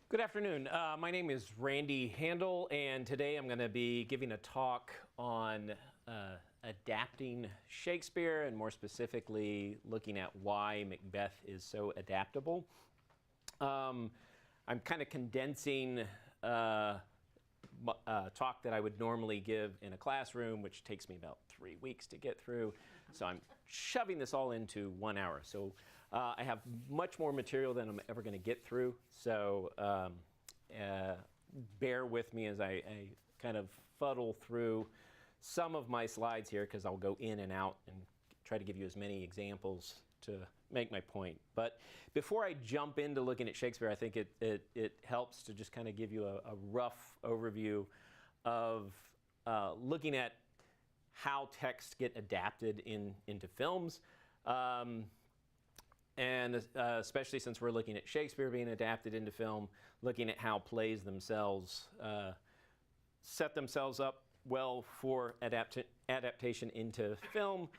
Good afternoon. My name is Randy Handel, and today I'm going to be giving a talk on adapting Shakespeare, and more specifically, looking at why Macbeth is so adaptable. I'm kind of condensing a talk that I would normally give in a classroom, which takes me about 3 weeks to get through. So I'm shoving this all into 1 hour. So I have much more material than I'm ever going to get through. So bear with me as I kind of fuddle through some of my slides here, because I'll go in and out and try to give you as many examples to make my point. But before I jump into looking at Shakespeare, I think it helps to just kind of give you a rough overview of looking at how texts get adapted into films. And especially since we're looking at Shakespeare being adapted into film, looking at how plays themselves set themselves up well for adaptation into film,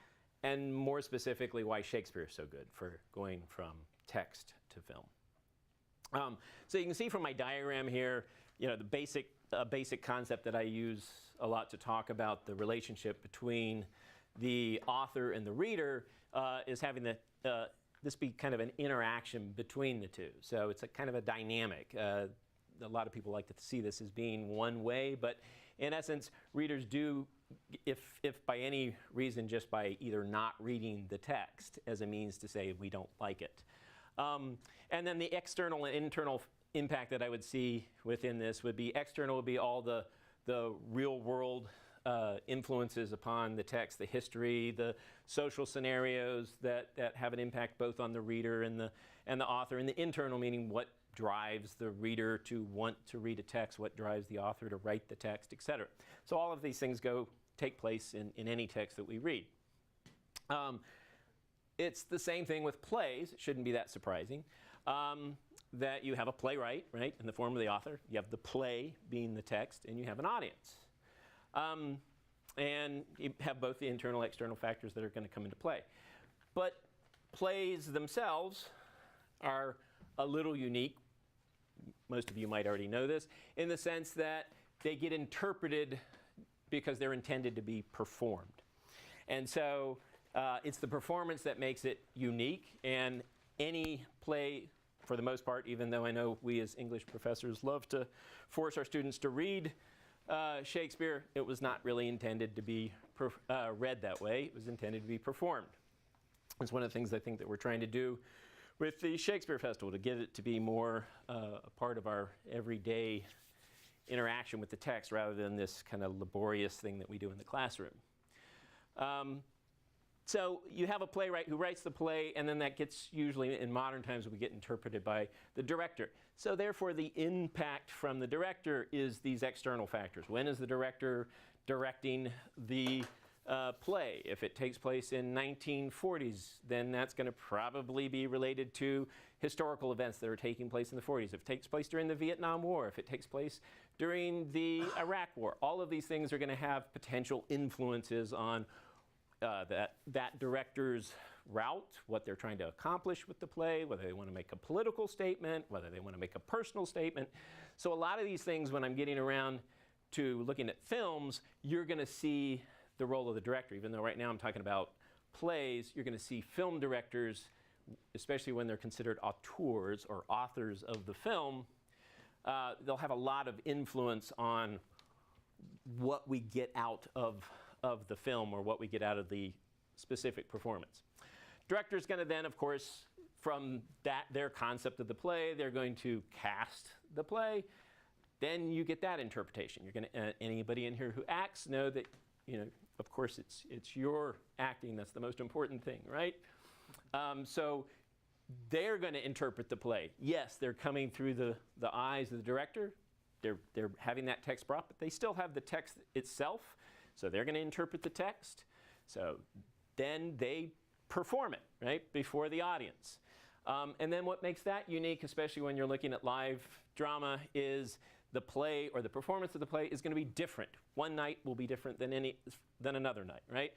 and more specifically, why Shakespeare is so good for going from text to film. So you can see from my diagram here, the basic concept that I use a lot to talk about the relationship between the author and the reader is having this be kind of an interaction between the two. So it's a kind of a dynamic. A lot of people like to see this as being one way, but in essence, readers do, if by any reason, just by either not reading the text as a means to say we don't like it. And then the external and internal impact that I would see within this would be external would be all the real world influences upon the text, the history, the social scenarios that have an impact both on the reader and the author, and the internal meaning what drives the reader to want to read a text, what drives the author to write the text, etc. So all of these things take place in any text that we read. It's the same thing with plays. It shouldn't be that surprising. That you have a playwright, right, in the form of the author. You have the play being the text, and you have an audience. And you have both the internal and external factors that are going to come into play. But plays themselves are a little unique. Most of you might already know this, in the sense that they get interpreted because they're intended to be performed. And so it's the performance that makes it unique. And any play, for the most part, even though I know we as English professors love to force our students to read Shakespeare, it was not really intended to be read that way. It was intended to be performed. It's one of the things I think that we're trying to do with the Shakespeare Festival, to get it to be more a part of our everyday interaction with the text, rather than this kind of laborious thing that we do in the classroom. So you have a playwright who writes the play, and then that gets, usually in modern times, we get interpreted by the director. So therefore, the impact from the director is these external factors. When is the director directing the play? If it takes place in 1940s, then that's going to probably be related to historical events that are taking place in the 40s. If it takes place during the Vietnam War, if it takes place during the Iraq War, all of these things are going to have potential influences on that director's route, what they're trying to accomplish with the play, whether they want to make a political statement, whether they want to make a personal statement. So a lot of these things, when I'm getting around to looking at films, you're going to see the role of the director. Even though right now I'm talking about plays, you're going to see film directors, especially when they're considered auteurs or authors of the film, they'll have a lot of influence on what we get out of the film, or what we get out of the specific performance. Director's going to then, of course, from their concept of the play, they're going to cast the play. Then you get that interpretation. You're going to anybody in here who acts know that, of course, it's your acting that's the most important thing, right? So they're going to interpret the play. Yes, they're coming through the eyes of the director. They're having that text brought, but they still have the text itself. So they're going to interpret the text. So then they perform it, right, before the audience. And then what makes that unique, especially when you're looking at live drama, is the play, or the performance of the play, is going to be different. One night will be different than another night, right?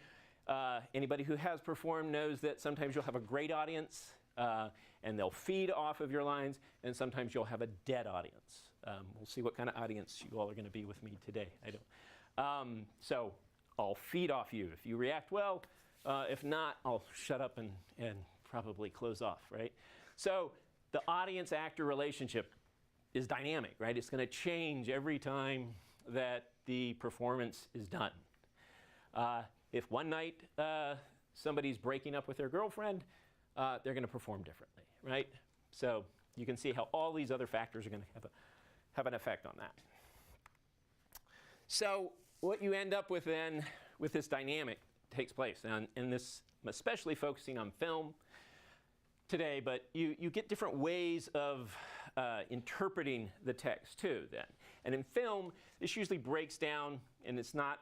Anybody who has performed knows that sometimes you'll have a great audience and they'll feed off of your lines, and sometimes you'll have a dead audience. We'll see what kind of audience you all are going to be with me today. I don't. So I'll feed off you. If you react well, if not, I'll shut up and probably close off, right? So the audience-actor relationship is dynamic, right? It's going to change every time that the performance is done. If one night somebody's breaking up with their girlfriend, they're going to perform differently, right? So you can see how all these other factors are going to have an effect on that. So what you end up with then, with this dynamic takes place, and this I'm especially focusing on film today, but you get different ways of interpreting the text too then. And in film, this usually breaks down, and it's not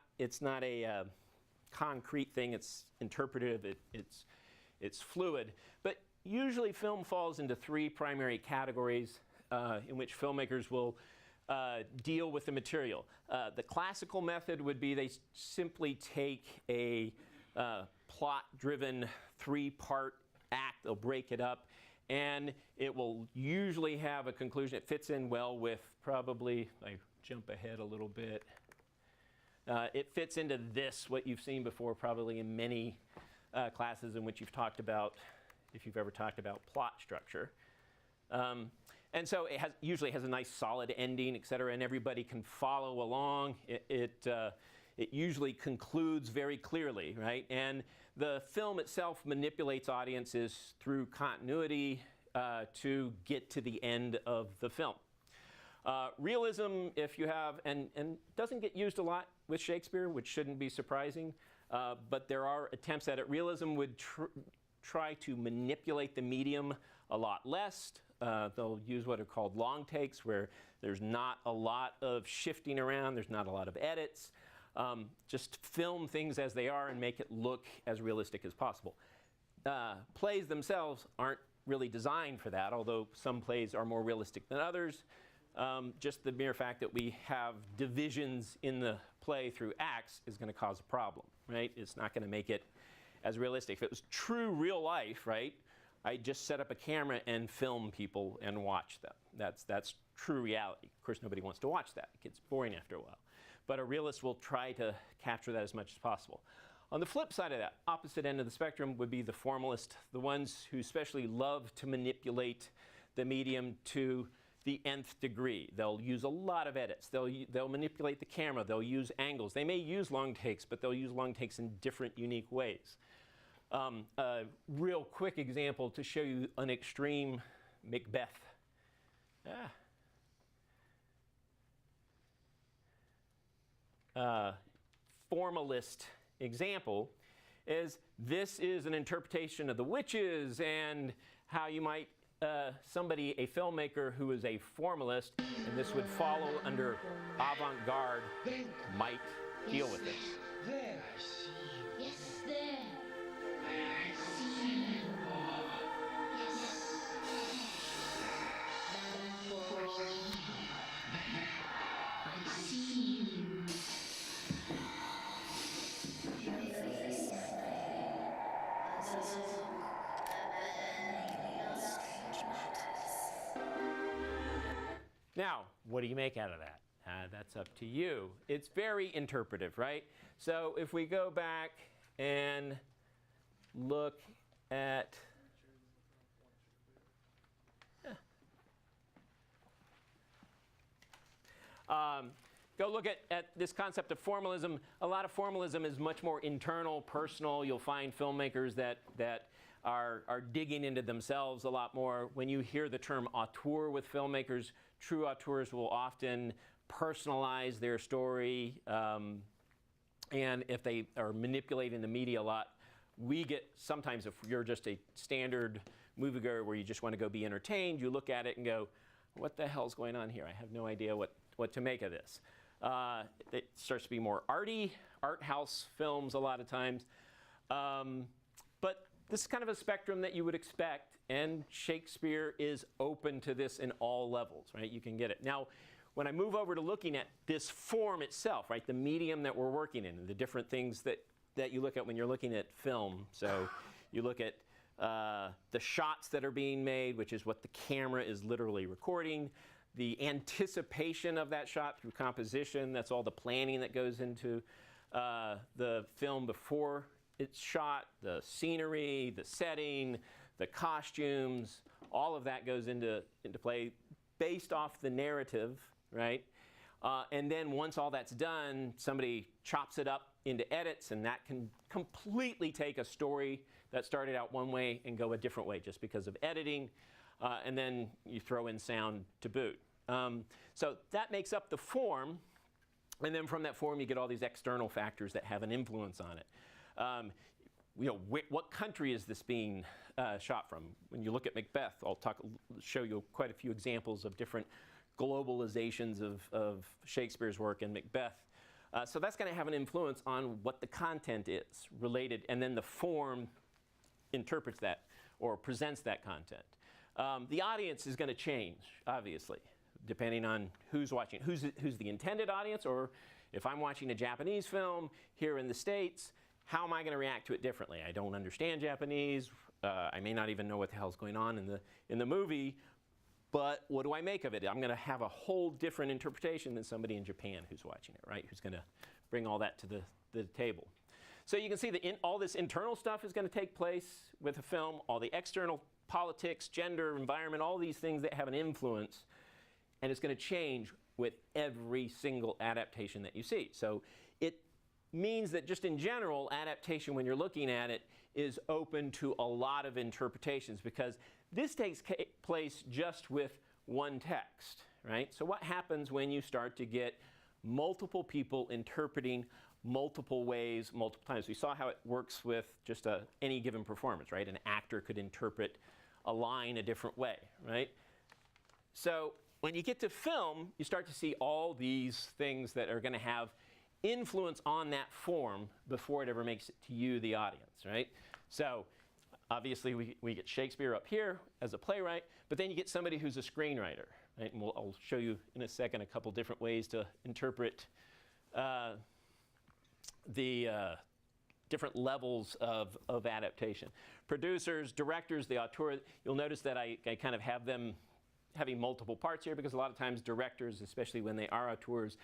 a concrete thing, it's interpretive, it's fluid. But usually film falls into three primary categories in which filmmakers will deal with the material. The classical method would be they simply take a plot-driven three-part act, they'll break it up, and it will usually have a conclusion. It fits in well with probably, I jump ahead a little bit. It fits into this, what you've seen before probably in many classes in which you've talked about, if you've ever talked about plot structure. And so it usually has a nice solid ending, et cetera, and everybody can follow along. It usually concludes very clearly, right? And the film itself manipulates audiences through continuity to get to the end of the film. Realism, if you have, and doesn't get used a lot with Shakespeare, which shouldn't be surprising, but there are attempts at it. Realism would try to manipulate the medium a lot less. They'll use what are called long takes, where there's not a lot of shifting around, there's not a lot of edits. Just film things as they are and make it look as realistic as possible. Plays themselves aren't really designed for that, although some plays are more realistic than others. Just the mere fact that we have divisions in the play through acts is going to cause a problem, right? It's not going to make it as realistic. If it was true real life, right, I'd just set up a camera and film people and watch them. That's true reality. Of course, nobody wants to watch that. It gets boring after a while. But a realist will try to capture that as much as possible. On the flip side of that, opposite end of the spectrum would be the formalist, the ones who especially love to manipulate the medium to the nth degree. They'll use a lot of edits. They'll manipulate the camera. They'll use angles. They may use long takes, but they'll use long takes in different, unique ways. A real quick example to show you an extreme Macbeth. Formalist example is this is an interpretation of the witches and how you might a filmmaker who is a formalist, and this would follow under avant-garde, might deal with it. There I see you. Yes, there. I see you. Yes. I see you. Now, what do you make out of that? That's up to you. It's very interpretive, right? So if we go back and look at go look at this concept of formalism. A lot of formalism is much more internal, personal. You'll find filmmakers that are digging into themselves a lot more. When you hear the term auteur with filmmakers, true auteurs will often personalize their story, and if they are manipulating the media a lot, we get sometimes, if you're just a standard moviegoer where you just want to go be entertained, you look at it and go, what the hell's going on here? I have no idea what to make of this. It starts to be more arty, art house films a lot of times. But this is kind of a spectrum that you would expect, and Shakespeare is open to this in all levels, right? You can get it. Now, when I move over to looking at this form itself, right, the medium that we're working in, the different things that you look at when you're looking at film. So you look at the shots that are being made, which is what the camera is literally recording, the anticipation of that shot through composition, that's all the planning that goes into the film before it's shot, the scenery, the setting, the costumes, all of that goes into play based off the narrative, right? And then once all that's done, somebody chops it up into edits, and that can completely take a story that started out one way and go a different way just because of editing. And then you throw in sound to boot. So that makes up the form. And then from that form, you get all these external factors that have an influence on it. What country is this being shot from? When you look at Macbeth, I'll show you quite a few examples of different globalizations of Shakespeare's work in Macbeth. So that's going to have an influence on what the content is related, and then the form interprets that or presents that content. The audience is going to change, obviously, depending on who's watching. Who's the intended audience, or if I'm watching a Japanese film here in the States, how am I going to react to it differently? I don't understand Japanese. I may not even know what the hell's going on in the movie, but what do I make of it? I'm going to have a whole different interpretation than somebody in Japan who's watching it, right? Who's going to bring all that to the table. So you can see that all this internal stuff is going to take place with a film, all the external politics, gender, environment, all these things that have an influence, and it's going to change with every single adaptation that you see. So it means that just in general, adaptation, when you're looking at it, is open to a lot of interpretations, because this takes place just with one text, right? So what happens when you start to get multiple people interpreting multiple ways, multiple times? We saw how it works with just any given performance, right? An actor could interpret a line a different way, right? So when you get to film, you start to see all these things that are going to have influence on that form before it ever makes it to you, the audience, right? So obviously we get Shakespeare up here as a playwright, but then you get somebody who's a screenwriter, right? And I'll show you in a second a couple different ways to interpret the different levels of adaptation. Producers, directors, the auteur, you'll notice that I kind of have them having multiple parts here, because a lot of times directors, especially when they are auteurs,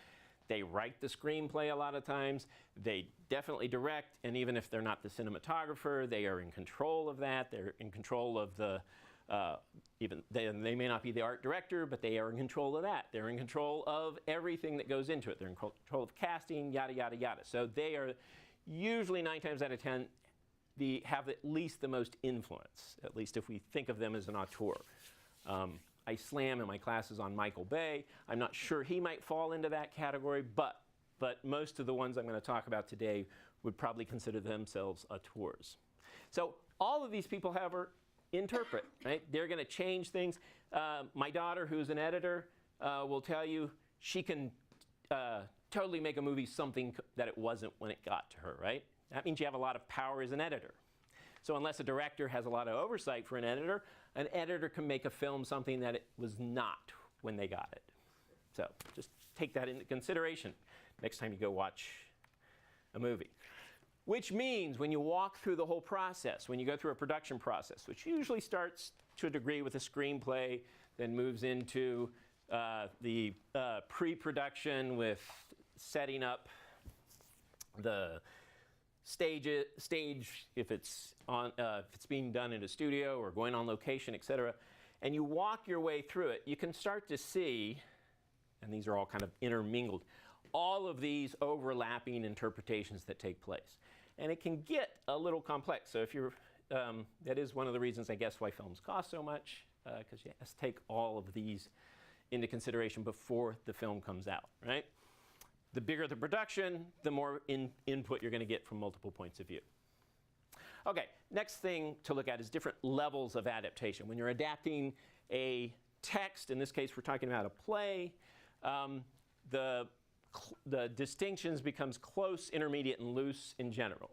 they write the screenplay a lot of times. They definitely direct, and even if they're not the cinematographer, they are in control of that. They're in control of the, they may not be the art director, but they are in control of that. They're in control of everything that goes into it. They're in control of casting, yada, yada, yada. So they are usually 9 times out of 10, have at least the most influence, at least if we think of them as an auteur. I slam in my classes on Michael Bay. I'm not sure he might fall into that category, but most of the ones I'm going to talk about today would probably consider themselves auteurs. So all of these people, however, interpret, right? They're going to change things. My daughter, who's an editor, will tell you she can totally make a movie something that it wasn't when it got to her, right? That means you have a lot of power as an editor. So unless a director has a lot of oversight for an editor can make a film something that it was not when they got it. So just take that into consideration next time you go watch a movie. Which means when you walk through the whole process, when you go through a production process, which usually starts to a degree with a screenplay, then moves into the pre-production with setting up the stage if it's being done in a studio or going on location, etc. And you walk your way through it, you can start to see, and these are all kind of intermingled, all of these overlapping interpretations that take place. And it can get a little complex. So if you're, that is one of the reasons, I guess, why films cost so much, because you have to take all of these into consideration before the film comes out, right? The bigger the production, the more input you're going to get from multiple points of view. Okay, next thing to look at is different levels of adaptation. When you're adapting a text, in this case we're talking about a play, the distinctions becomes close, intermediate, and loose in general.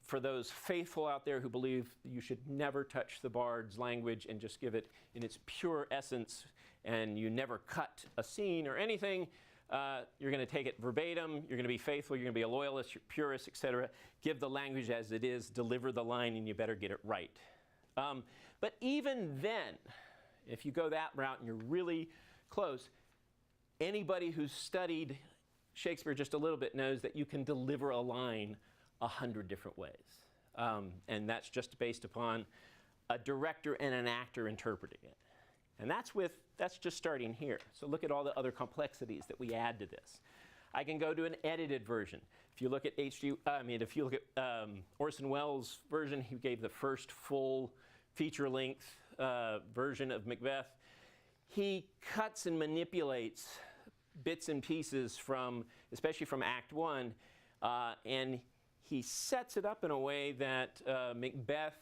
For those faithful out there who believe you should never touch the bard's language and just give it in its pure essence, and you never cut a scene or anything, You're going to take it verbatim. You're going to be faithful. You're going to be a loyalist, you're purist, etc. Give the language as it is. Deliver the line, and you better get it right. But even then, if you go that route and you're really close, anybody who's studied Shakespeare just a little bit knows that you can deliver a line 100 different ways. And that's just based upon a director and an actor interpreting it. And that's just starting here. So look at all the other complexities that we add to this. I can go to an edited version. If you look at Orson Welles' version, he gave the first full feature-length version of Macbeth. He cuts and manipulates bits and pieces especially from Act 1, and he sets it up in a way that Macbeth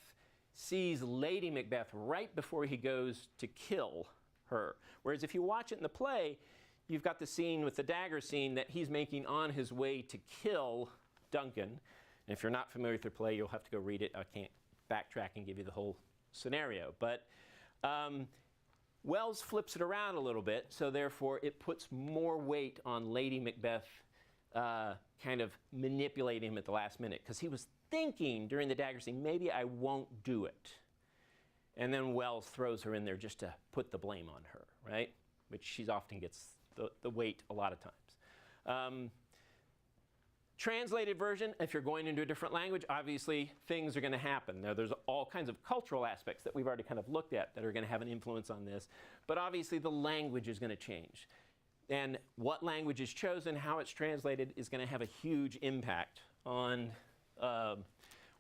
sees Lady Macbeth right before he goes to kill her. Whereas if you watch it in the play, you've got the scene with the dagger scene that he's making on his way to kill Duncan. And if you're not familiar with the play, you'll have to go read it. I can't backtrack and give you the whole scenario. But Wells flips it around a little bit, so therefore it puts more weight on Lady Macbeth kind of manipulating him at the last minute, because he was thinking during the dagger scene, maybe I won't do it. And then Wells throws her in there just to put the blame on her, right? Which she often gets the weight a lot of times. Translated version, if you're going into a different language, obviously things are going to happen. Now, there's all kinds of cultural aspects that we've already kind of looked at that are going to have an influence on this. But obviously the language is going to change. And what language is chosen, how it's translated, is going to have a huge impact on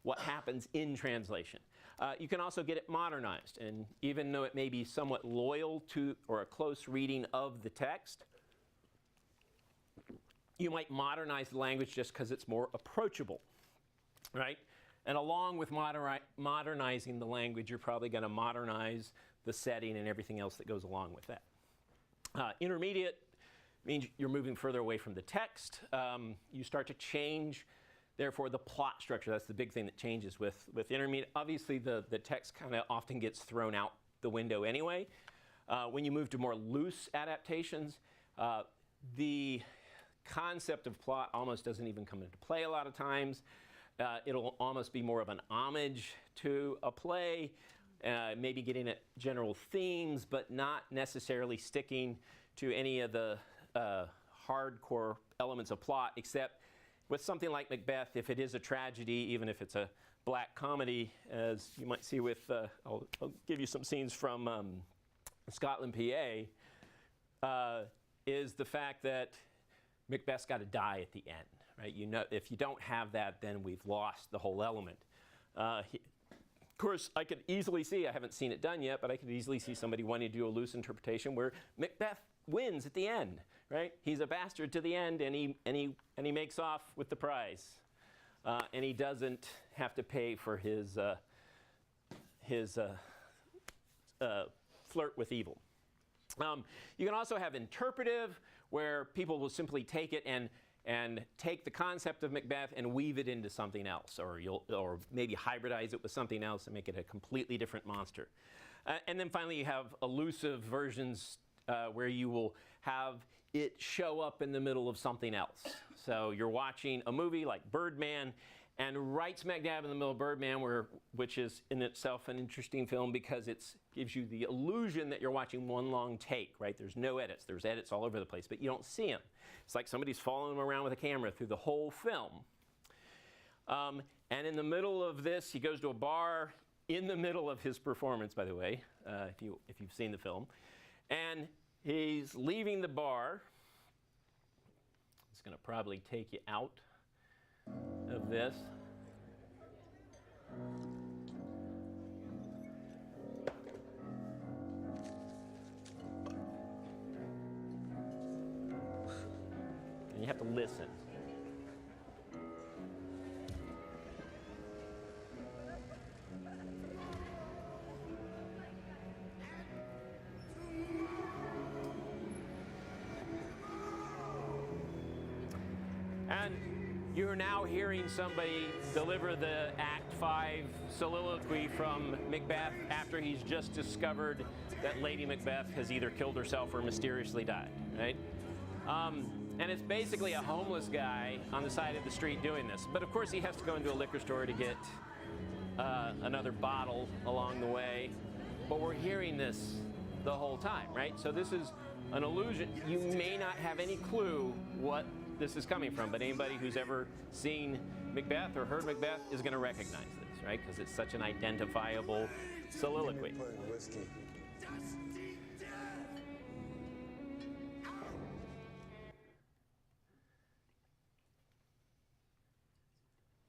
what happens in translation. You can also get it modernized. And even though it may be somewhat loyal to or a close reading of the text, you might modernize the language just because it's more approachable, right? And along with modernizing the language, you're probably going to modernize the setting and everything else that goes along with that. Intermediate means you're moving further away from the text. You start to change, therefore, the plot structure. That's the big thing that changes with intermediate. Obviously, the text kind of often gets thrown out the window anyway. When you move to more loose adaptations, the concept of plot almost doesn't even come into play a lot of times. It'll almost be more of an homage to a play, maybe getting at general themes, but not necessarily sticking to any of the hardcore elements of plot, except with something like Macbeth, if it is a tragedy, even if it's a black comedy, as you might see with, I'll give you some scenes from Scotland, PA, is the fact that Macbeth's got to die at the end, right? You know, if you don't have that, then we've lost the whole element. Of course, I could easily see, I haven't seen it done yet, but I could easily see somebody wanting to do a loose interpretation where Macbeth wins at the end, right? He's a bastard to the end, and he makes off with the prize, and he doesn't have to pay for his flirt with evil. You can also have interpretive, where people will simply take it and take the concept of Macbeth and weave it into something else, or maybe hybridize it with something else and make it a completely different monster. And then finally, you have elusive versions where you will have it show up in the middle of something else. So you're watching a movie like Birdman, and right smack dab in the middle of Birdman, which is in itself an interesting film because it gives you the illusion that you're watching one long take, right? There's no edits. There's edits all over the place, but you don't see them. It's like somebody's following him around with a camera through the whole film. And in the middle of this, he goes to a bar in the middle of his performance, by the way, if you've seen the film. And he's leaving the bar. It's going to probably take you out of this. And you have to listen. And you're now hearing somebody deliver the Act 5 soliloquy from Macbeth after he's just discovered that Lady Macbeth has either killed herself or mysteriously died, right? And it's basically a homeless guy on the side of the street doing this. But of course, he has to go into a liquor store to get another bottle along the way. But we're hearing this the whole time, right? So this is an illusion. You may not have any clue what this is coming from, but anybody who's ever seen Macbeth or heard Macbeth is going to recognize this, right? Because it's such an identifiable soliloquy. Whiskey.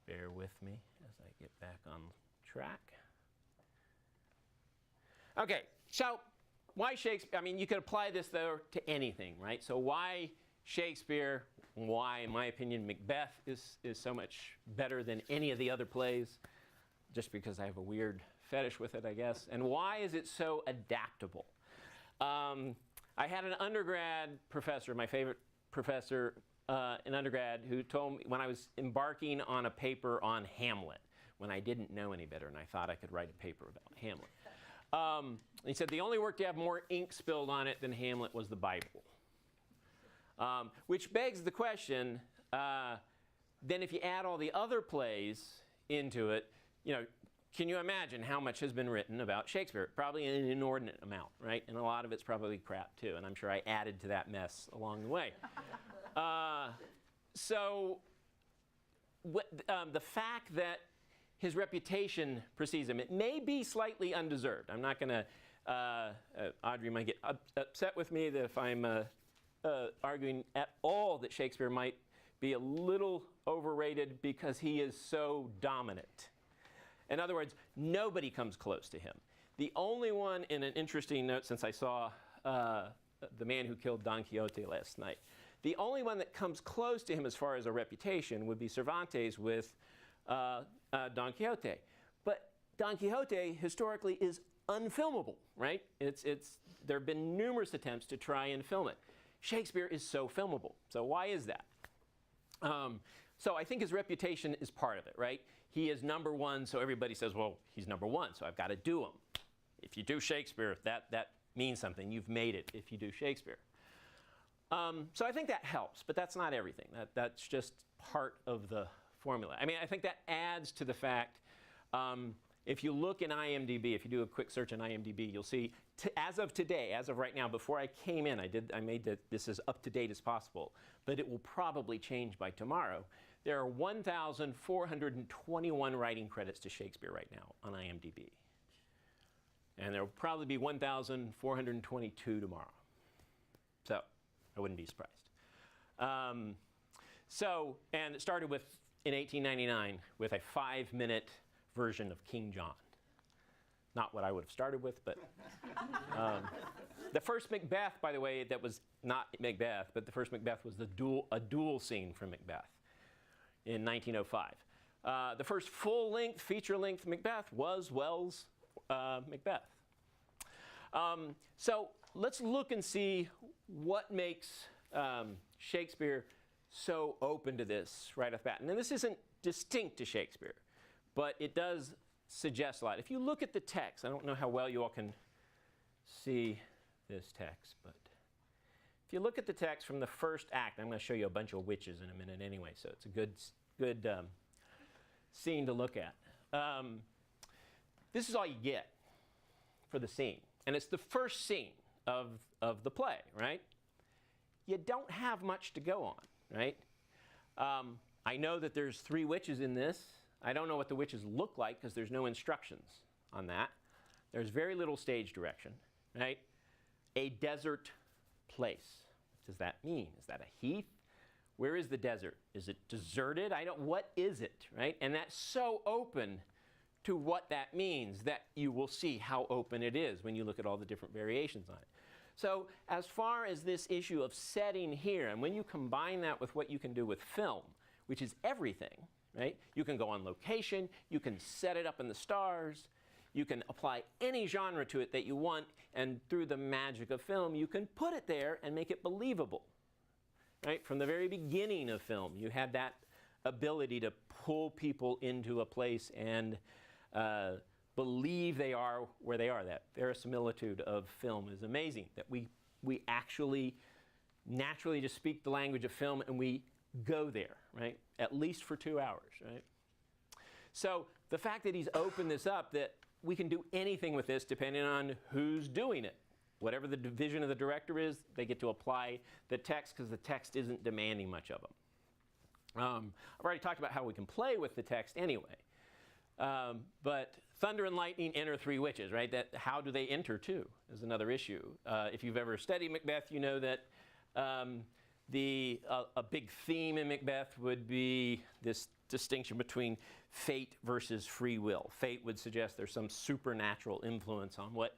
Bear with me as I get back on track. Okay, so why Shakespeare? I mean, you could apply this, though, to anything, right? So why Shakespeare? Why, in my opinion, Macbeth is so much better than any of the other plays, just because I have a weird fetish with it, I guess. And why is it so adaptable? I had an undergrad professor, my favorite professor in undergrad, who told me when I was embarking on a paper on Hamlet, when I didn't know any better and I thought I could write a paper about Hamlet. He said the only work to have more ink spilled on it than Hamlet was the Bible. Which begs the question, then if you add all the other plays into it, you know, can you imagine how much has been written about Shakespeare? Probably an inordinate amount, right? And a lot of it's probably crap too, and I'm sure I added to that mess along the way. The fact that his reputation precedes him, it may be slightly undeserved. I'm not going to, Audrey might get upset with me that if I'm arguing at all that Shakespeare might be a little overrated because he is so dominant. In other words, nobody comes close to him. The only one, in an interesting note, since I saw The Man Who Killed Don Quixote last night, the only one that comes close to him as far as a reputation would be Cervantes with Don Quixote. But Don Quixote historically is unfilmable, right? There have been numerous attempts to try and film it. Shakespeare is so filmable. So why is that? So I think his reputation is part of it, right? He is number one, so everybody says, well, he's number one, so I've got to do him. If you do Shakespeare, that means something. You've made it if you do Shakespeare. So I think that helps, but that's not everything. That's just part of the formula. I mean, I think that adds to the fact, if you look in IMDb, if you do a quick search in IMDb, you'll see, as of today, as of right now, before I came in, I made this as up to date as possible, but it will probably change by tomorrow. There are 1,421 writing credits to Shakespeare right now on IMDb. And there will probably be 1,422 tomorrow. So I wouldn't be surprised. And it started with, in 1899, with a 5-minute version of King John. Not what I would have started with, but the first Macbeth, by the way, that was not Macbeth, but the first Macbeth was a duel scene from Macbeth in 1905. The first full-length, feature-length Macbeth was Wells' Macbeth. So let's look and see what makes Shakespeare so open to this right off the bat. And this isn't distinct to Shakespeare, but it does suggest a lot. If you look at the text, I don't know how well you all can see this text, but if you look at the text from the first act, I'm going to show you a bunch of witches in a minute anyway, so it's a good scene to look at. This is all you get for the scene, and it's the first scene of the play, right? You don't have much to go on, right? I know that there's 3 witches in this. I don't know what the witches look like because there's no instructions on that. There's very little stage direction, right? A desert place. What does that mean? Is that a heath? Where is the desert? Is it deserted? What is it, right? And that's so open to what that means that you will see how open it is when you look at all the different variations on it. So as far as this issue of setting here, and when you combine that with what you can do with film, which is everything, right? You can go on location, you can set it up in the stars, you can apply any genre to it that you want, and through the magic of film, you can put it there and make it believable, right? From the very beginning of film, you had that ability to pull people into a place and believe they are where they are. That verisimilitude of film is amazing, that we actually naturally just speak the language of film, and we go there, right? At least for 2 hours, right? So the fact that he's opened this up, that we can do anything with this depending on who's doing it. Whatever the vision of the director is, they get to apply the text because the text isn't demanding much of them. I've already talked about how we can play with the text anyway. But thunder and lightning enter three witches, right? How do they enter too is another issue. If you've ever studied Macbeth, you know that a big theme in Macbeth would be this distinction between fate versus free will. Fate would suggest there's some supernatural influence on what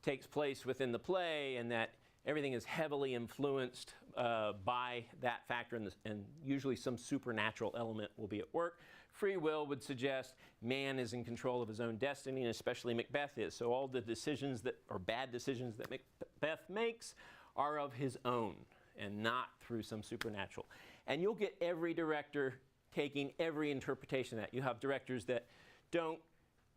takes place within the play, and that everything is heavily influenced by that factor, and usually some supernatural element will be at work. Free will would suggest man is in control of his own destiny, and especially Macbeth is. So all the decisions that are bad decisions that Macbeth makes are of his own and not through some supernatural. And you'll get every director taking every interpretation of that. You have directors that don't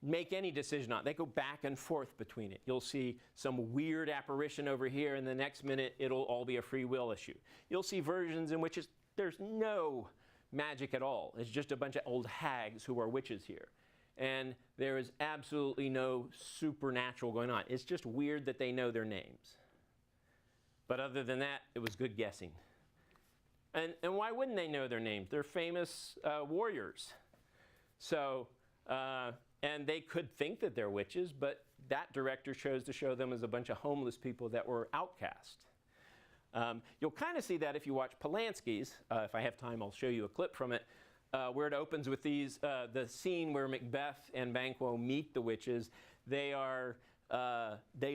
make any decision on it. They go back and forth between it. You'll see some weird apparition over here, and the next minute it'll all be a free will issue. You'll see versions in which there's no magic at all. It's just a bunch of old hags who are witches here. And there is absolutely no supernatural going on. It's just weird that they know their names. But other than that, it was good guessing. And why wouldn't they know their names? They're famous warriors. So, and they could think that they're witches, but that director chose to show them as a bunch of homeless people that were outcast. You'll kind of see that if you watch Polanski's. If I have time, I'll show you a clip from it, where it opens with these, the scene where Macbeth and Banquo meet the witches. They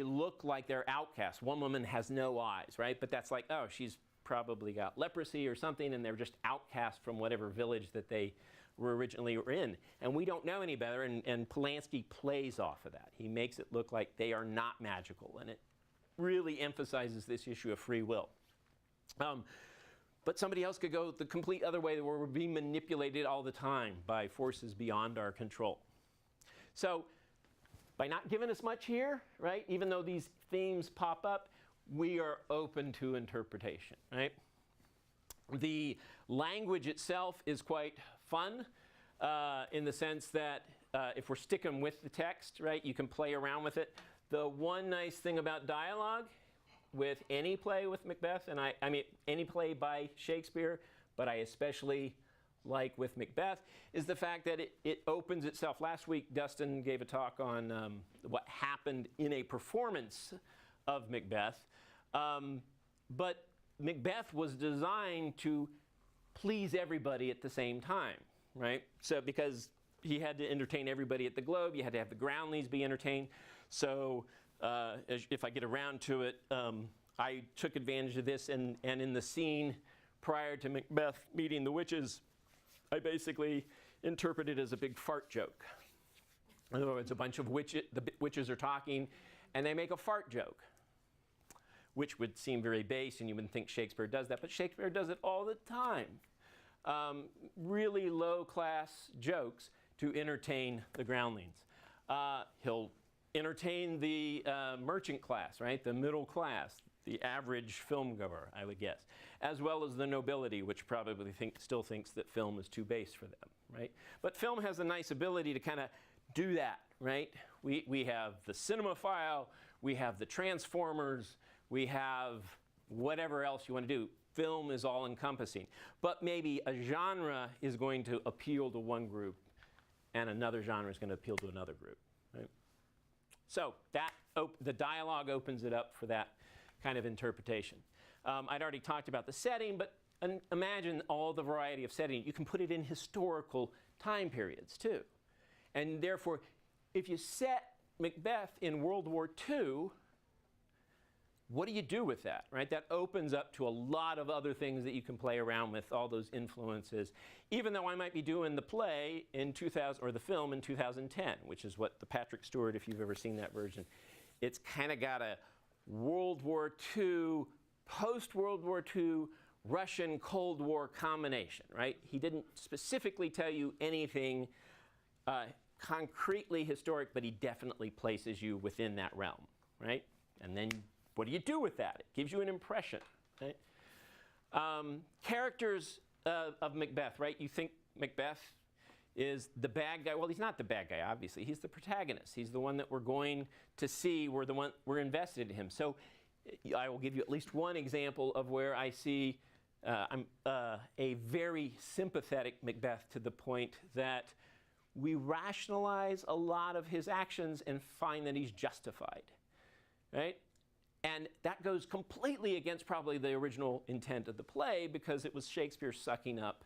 look like they're outcasts. One woman has no eyes, right? But that's like, oh, she's probably got leprosy or something, and they're just outcast from whatever village that they were originally in. And we don't know any better, and Polanski plays off of that. He makes it look like they are not magical, and it really emphasizes this issue of free will. But somebody else could go the complete other way, where we're being manipulated all the time by forces beyond our control. So by not giving us much here, right, even though these themes pop up, we are open to interpretation, right? The language itself is quite fun in the sense that if we're sticking with the text, right, you can play around with it. The one nice thing about dialogue with any play with Macbeth, and I mean any play by Shakespeare, but I especially like with Macbeth, is the fact that it opens itself. Last week, Dustin gave a talk on what happened in a performance of Macbeth. But Macbeth was designed to please everybody at the same time, right? So because he had to entertain everybody at the Globe, you had to have the Groundlings be entertained. So if I get around to it, I took advantage of this, and in the scene prior to Macbeth meeting the witches, I basically interpreted it as a big fart joke. In other words, a bunch of the witches are talking, and they make a fart joke, which would seem very base, and you wouldn't think Shakespeare does that, but Shakespeare does it all the time. Really low-class jokes to entertain the Groundlings. He'll entertain the merchant class, right? The middle class, the average film goer, I would guess, as well as the nobility, which probably still thinks that film is too base for them, right? But film has a nice ability to kind of do that, right? We have the cinemaphile, we have the transformers, we have whatever else you want to do. Film is all-encompassing. But maybe a genre is going to appeal to one group, and another genre is going to appeal to another group, right? So the dialogue opens it up for that kind of interpretation. I'd already talked about the setting, but imagine all the variety of setting. You can put it in historical time periods, too. And therefore, if you set Macbeth in World War II, what do you do with that, right? That opens up to a lot of other things that you can play around with, all those influences. Even though I might be doing the play in 2000, or the film in 2010, which is what the Patrick Stewart, if you've ever seen that version, it's kind of got a World War II, post-World War II, Russian Cold War combination, right? He didn't specifically tell you anything concretely historic, but he definitely places you within that realm, right? And then what do you do with that? It gives you an impression, right? Characters of Macbeth, right? You think Macbeth is the bad guy. Well, he's not the bad guy, obviously. He's the protagonist. He's the one that we're going to see. We're invested in him. So I will give you at least one example of where I see a very sympathetic Macbeth, to the point that we rationalize a lot of his actions and find that he's justified, right? And that goes completely against probably the original intent of the play, because it was Shakespeare sucking up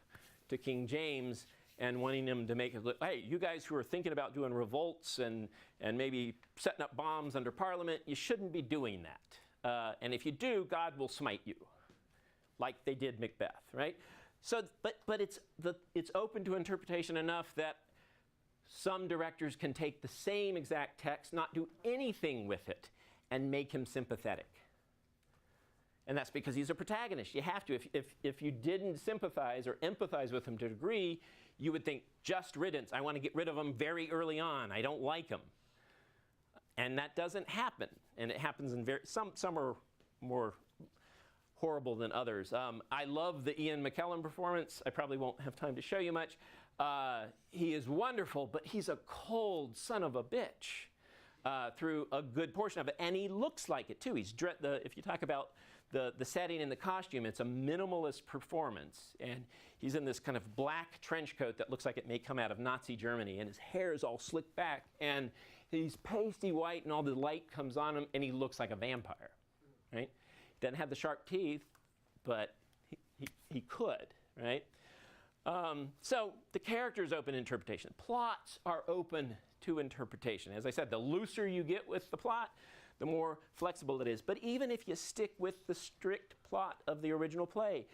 to King James and wanting him to make it look, hey, you guys who are thinking about doing revolts and maybe setting up bombs under Parliament, you shouldn't be doing that. And if you do, God will smite you, like they did Macbeth, right? So, but it's open to interpretation enough that some directors can take the same exact text, not do anything with it, and make him sympathetic. And that's because he's a protagonist. You have to. If you didn't sympathize or empathize with him to a degree, you would think, just riddance. I want to get rid of him very early on. I don't like him. And that doesn't happen. And it happens in some are more horrible than others. I love the Ian McKellen performance. I probably won't have time to show you much. He is wonderful, but he's a cold son of a bitch through a good portion of it. And he looks like it, too. If you talk about the setting and the costume, it's a minimalist performance. And he's in this kind of black trench coat that looks like it may come out of Nazi Germany. And his hair is all slicked back. And he's pasty white, and all the light comes on him, and he looks like a vampire, right? He doesn't have the sharp teeth, but he could, right? So the character's open interpretation. Plots are open to interpretation. As I said, the looser you get with the plot, the more flexible it is. But even if you stick with the strict plot of the original play,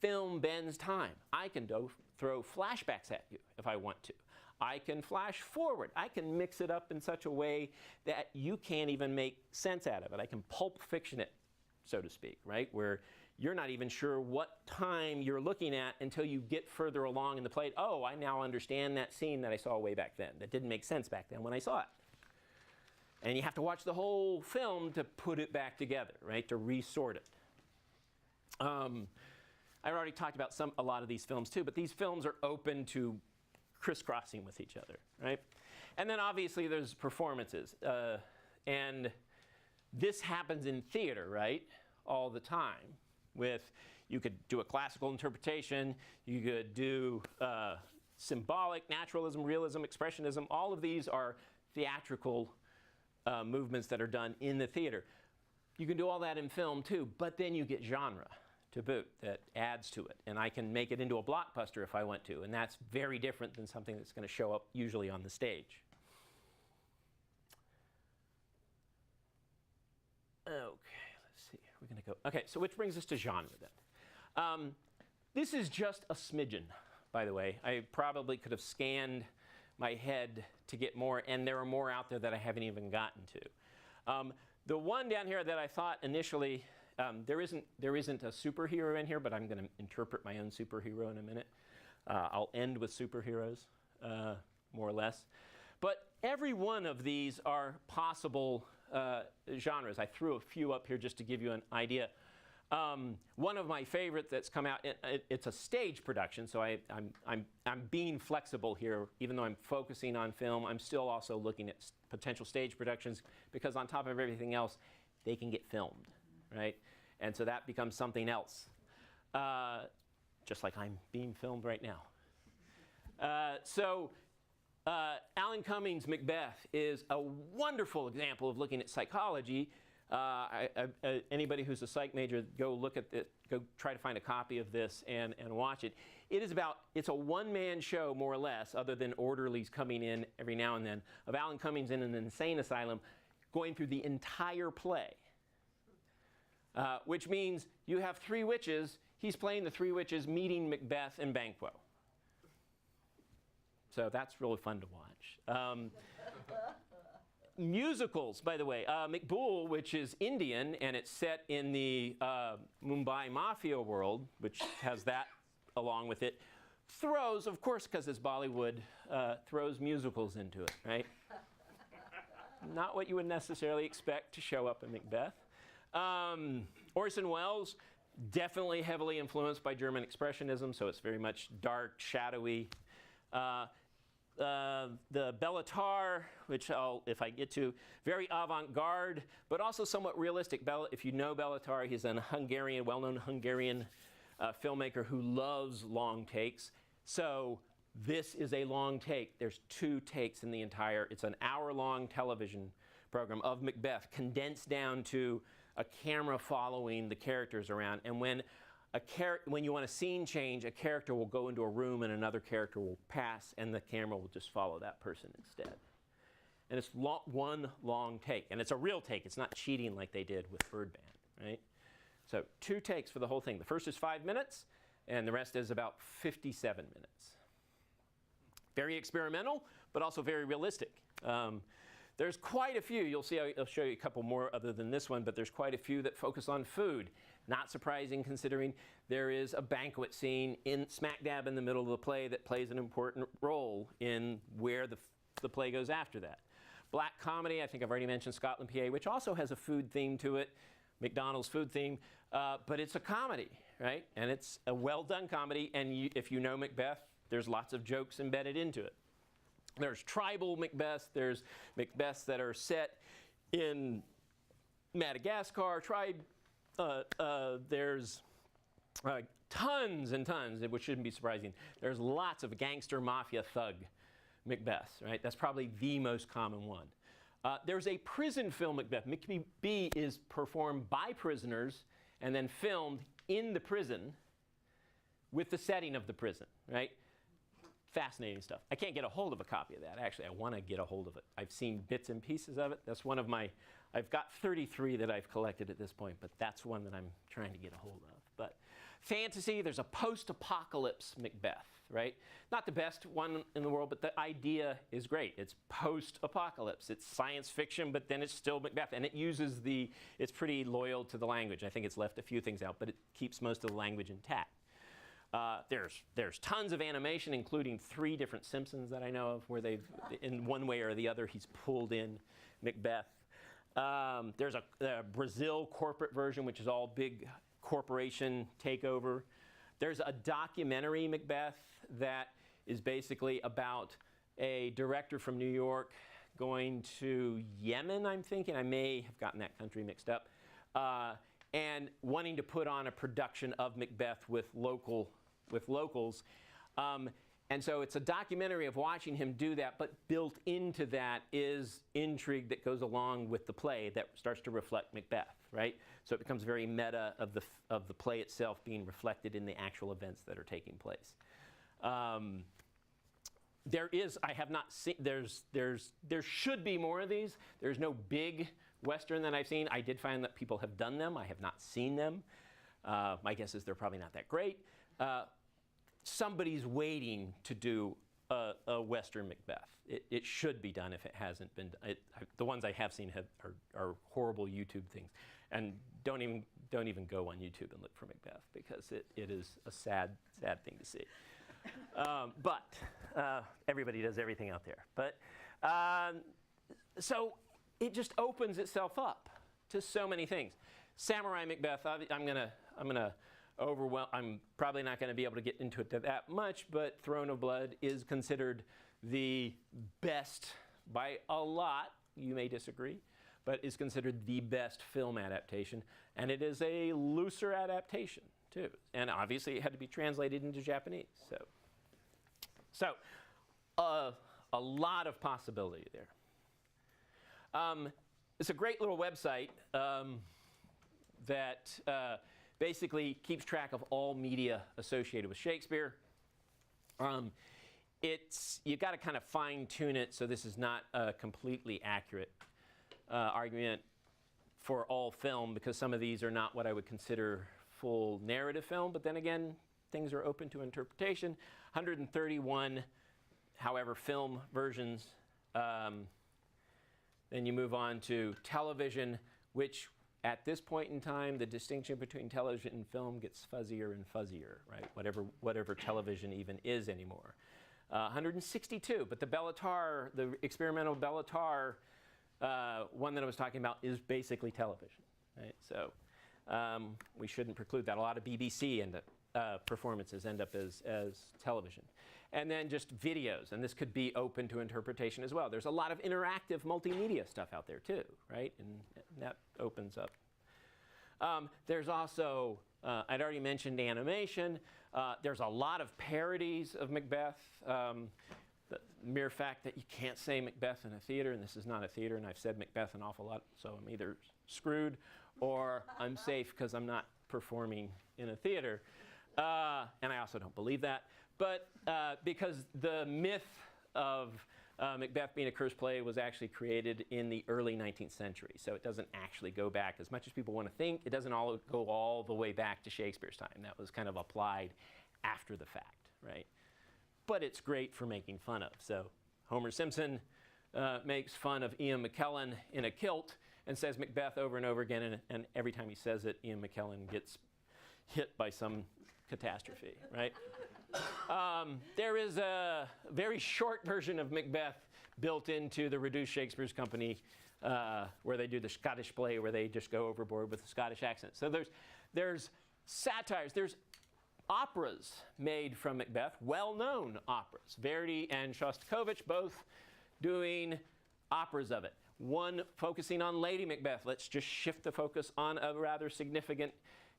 film bends time. I can throw flashbacks at you if I want to. I can flash forward. I can mix it up in such a way that you can't even make sense out of it. I can pulp fiction it, so to speak, right? Where you're not even sure what time you're looking at until you get further along in the play. Oh, I now understand that scene that I saw way back then. That didn't make sense back then when I saw it. And you have to watch the whole film to put it back together, right? To resort it. I already talked about a lot of these films too, but these films are open to crisscrossing with each other, right? And then obviously there's performances. And this happens in theater, right? All the time. You could do a classical interpretation, you could do symbolic, naturalism, realism, expressionism. All of these are theatrical movements that are done in the theater. You can do all that in film too, but then you get genre to boot that adds to it. And I can make it into a blockbuster if I want to, and that's very different than something that's going to show up usually on the stage. Okay, let's see. We're going to go. Okay, so which brings us to genre then. This is just a smidgen, by the way. I probably could have scanned my head to get more, and there are more out there that I haven't even gotten to. The one down here that I thought initially, there isn't a superhero in here, but I'm going to interpret my own superhero in a minute. I'll end with superheroes, more or less. But every one of these are possible genres. I threw a few up here just to give you an idea. One of my favorites that's come out, it's a stage production, so I'm being flexible here. Even though I'm focusing on film, I'm still also looking at potential stage productions, because on top of everything else, they can get filmed, right? And so that becomes something else, just like I'm being filmed right now. Alan Cummings' Macbeth is a wonderful example of looking at psychology. Anybody who's a psych major, go look at it, go try to find a copy of this and watch it. It's a one-man show, more or less, other than orderlies coming in every now and then, of Alan Cummings in an insane asylum going through the entire play. Which means you have three witches. He's playing the three witches meeting Macbeth and Banquo. So that's really fun to watch. Musicals, by the way. McBool, which is Indian, and it's set in the Mumbai Mafia world, which has that along with it, throws, of course, because it's Bollywood, throws musicals into it, right? Not what you would necessarily expect to show up in Macbeth. Orson Welles Definitely heavily influenced by German Expressionism, so it's very much dark, shadowy. The Béla Tarr, which if I get to, very avant-garde, but also somewhat realistic. If you know Béla Tarr, he's a Hungarian, well-known Hungarian filmmaker who loves long takes. So this is a long take. There's 2 takes in the entire, it's an hour-long television program of Macbeth, condensed down to a camera following the characters around. And when you want a scene change, a character will go into a room and another character will pass, and the camera will just follow that person instead. And it's one long take, and it's a real take. It's not cheating like they did with Birdman, right? So 2 takes for the whole thing. The first is 5 minutes, and the rest is about 57 minutes. Very experimental, but also very realistic. There's quite a few. I'll show you a couple more other than this one, but there's quite a few that focus on food. Not surprising, considering there is a banquet scene in smack dab in the middle of the play that plays an important role in where the play goes after that. Black comedy, I think I've already mentioned Scotland, PA, which also has a food theme to it, McDonald's food theme, but it's a comedy, right? And it's a well-done comedy, and if you know Macbeth, there's lots of jokes embedded into it. There's tribal Macbeths, there's Macbeths that are set in Madagascar, there's tons and tons, which shouldn't be surprising. There's lots of gangster mafia thug Macbeths, right? That's probably the most common one. There's a prison film Macbeth. Macbeth is performed by prisoners and then filmed in the prison with the setting of the prison, right? Fascinating stuff. I can't get a hold of a copy of that. Actually, I want to get a hold of it. I've seen bits and pieces of it. That's one of my, I've got 33 that I've collected at this point, but that's one that I'm trying to get a hold of. But fantasy, there's a post-apocalypse Macbeth, right? Not the best one in the world, but the idea is great. It's post-apocalypse. It's science fiction, but then it's still Macbeth. And it uses it's pretty loyal to the language. I think it's left a few things out, but it keeps most of the language intact. There's tons of animation, including 3 different Simpsons that I know of, where they've, in one way or the other, he's pulled in Macbeth. There's a Brazil corporate version, which is all big corporation takeover. There's a documentary Macbeth that is basically about a director from New York going to Yemen, I'm thinking. I may have gotten that country mixed up. And wanting to put on a production of Macbeth with locals. And so it's a documentary of watching him do that, but built into that is intrigue that goes along with the play that starts to reflect Macbeth, right? So it becomes very meta of the play itself being reflected in the actual events that are taking place. I have not seen, there should be more of these. There's no big Western that I've seen. I did find that people have done them. I have not seen them. My guess is they're probably not that great. Somebody's waiting to do a Western Macbeth. It should be done if it hasn't been done. The ones I have seen are horrible YouTube things. And don't even go on YouTube and look for Macbeth, because it is a sad thing to see. But everybody does everything out there. But so it just opens itself up to so many things. Samurai Macbeth, I'm probably not going to be able to get into it that much, but Throne of Blood is considered the best by a lot. You may disagree, but is considered the best film adaptation, and it is a looser adaptation too. And obviously, it had to be translated into Japanese. So a lot of possibility there. It's a great little website that basically keeps track of all media associated with Shakespeare. You've got to kind of fine tune it, so this is not a completely accurate argument for all film, because some of these are not what I would consider full narrative film, but then again, things are open to interpretation. 131, however, film versions. Then you move on to television, which at this point in time, the distinction between television and film gets fuzzier and fuzzier, right? Whatever television even is anymore. 162, but the Béla Tarr, the experimental Béla Tarr one that I was talking about is basically television, right? So We shouldn't preclude that. A lot of BBC performances end up as television. And then just videos, and this could be open to interpretation as well. There's a lot of interactive multimedia stuff out there too, right? And that opens up. There's also, I'd already mentioned animation. There's a lot of parodies of Macbeth. The mere fact that you can't say Macbeth in a theater, and this is not a theater, and I've said Macbeth an awful lot, so I'm either screwed or I'm safe because I'm not performing in a theater. And I also don't believe that. But because the myth of Macbeth being a curse play was actually created in the early 19th century. So it doesn't actually go back, as much as people want to think, it doesn't all go all the way back to Shakespeare's time. That was kind of applied after the fact, right? But it's great for making fun of. So Homer Simpson makes fun of Ian McKellen in a kilt and says Macbeth over and over again, and every time he says it, Ian McKellen gets hit by some catastrophe, right? There is a very short version of Macbeth built into the reduced Shakespeare's Company, where they do the Scottish play, where they just go overboard with the Scottish accent. So there's satires, there's operas made from Macbeth, well-known operas. Verdi and Shostakovich both doing operas of it. One focusing on Lady Macbeth. Let's just shift the focus on a rather significant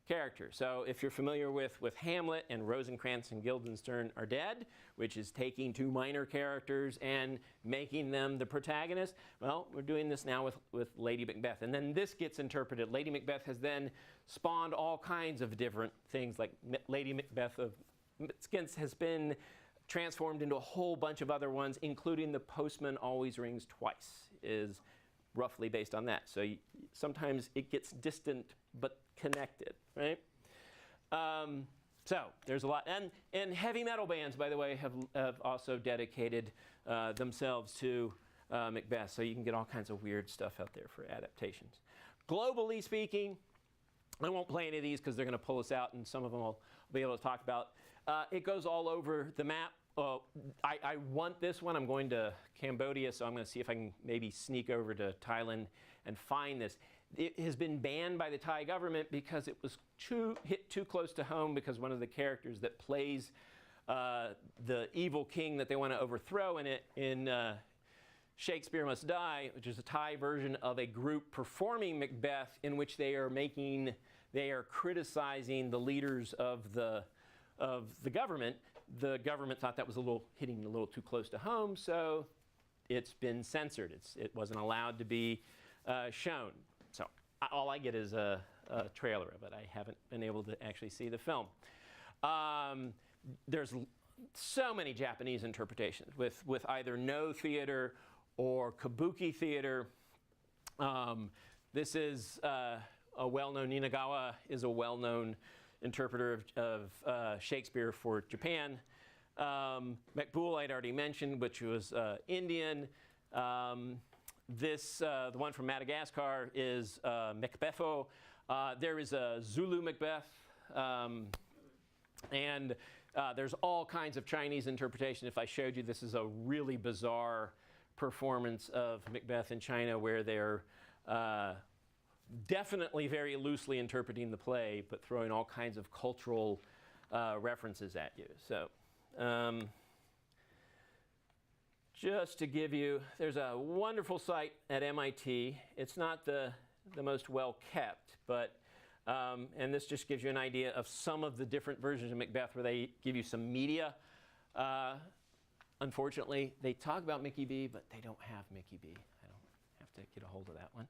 character. So if you're familiar with Hamlet and Rosencrantz and Guildenstern Are Dead, which is taking two minor characters and making them the protagonist, well, we're doing this now with Lady Macbeth. And then this gets interpreted. Lady Macbeth has then spawned all kinds of different things, like Lady Macbeth of Mitzkens has been transformed into a whole bunch of other ones, including The Postman Always Rings Twice, is roughly based on that. So sometimes it gets distant but connected, right? So there's a lot. And heavy metal bands, by the way, have also dedicated themselves to Macbeth. So you can get all kinds of weird stuff out there for adaptations. Globally speaking, I won't play any of these because they're going to pull us out, and some of them I'll be able to talk about. It goes all over the map. I want this one. I'm going to Cambodia, so I'm going to see if I can maybe sneak over to Thailand and find this. It has been banned by the Thai government because it was hit too close to home, because one of the characters that plays the evil king that they want to overthrow in Shakespeare Must Die, which is a Thai version of a group performing Macbeth, in which they are criticizing the leaders of the government. The government thought that was hitting a little too close to home, so it's been censored. It wasn't allowed to be shown. So all I get is a trailer of it. I haven't been able to actually see the film. There's so many Japanese interpretations with either no theater or kabuki theater. This is a well-known, Ninagawa is a well-known interpreter of Shakespeare for Japan. Makbul I'd already mentioned, which was Indian. The one from Madagascar is Macbetho. There is a Zulu Macbeth. And there's all kinds of Chinese interpretation. If I showed you, this is a really bizarre performance of Macbeth in China, where they're definitely very loosely interpreting the play, but throwing all kinds of cultural references at you. So just to give you, there's a wonderful site at MIT. It's not the most well kept, but and this just gives you an idea of some of the different versions of Macbeth, where they give you some media. Unfortunately, they talk about Mickey B, but they don't have Mickey B. I don't have to get a hold of that one.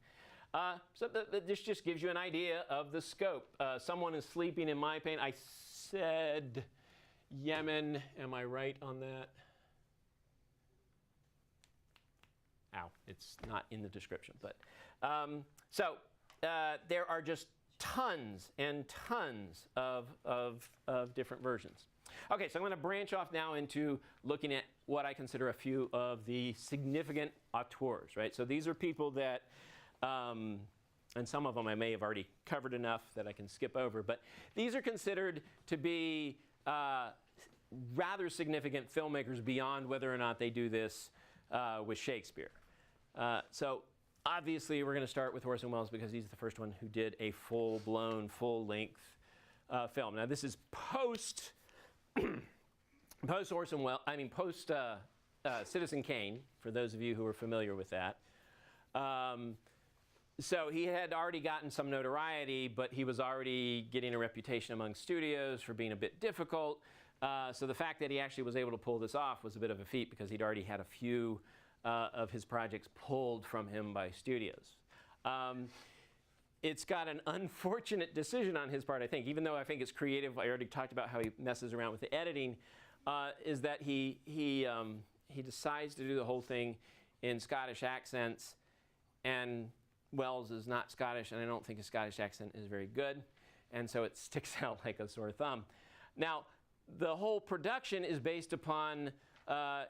So this just gives you an idea of the scope. Someone is sleeping in my pain. I said Yemen. Am I right on that? Ow, it's not in the description. But there are just tons and tons of different versions. Okay, so I'm going to branch off now into looking at what I consider a few of the significant auteurs, right? So these are people that, and some of them I may have already covered enough that I can skip over, but these are considered to be rather significant filmmakers beyond whether or not they do this with Shakespeare. So obviously, we're going to start with Orson Welles because he's the first one who did a full-blown, full-length film. Now, this is post Orson Welles. I mean, post Citizen Kane. For those of you who are familiar with that. So he had already gotten some notoriety, but he was already getting a reputation among studios for being a bit difficult. So the fact that he actually was able to pull this off was a bit of a feat because he'd already had a few of his projects pulled from him by studios. It's got an unfortunate decision on his part, I think, even though I think it's creative. I already talked about how he messes around with the editing, is that he decides to do the whole thing in Scottish accents, and Wells is not Scottish, and I don't think his Scottish accent is very good, and so it sticks out like a sore thumb. Now, the whole production is based upon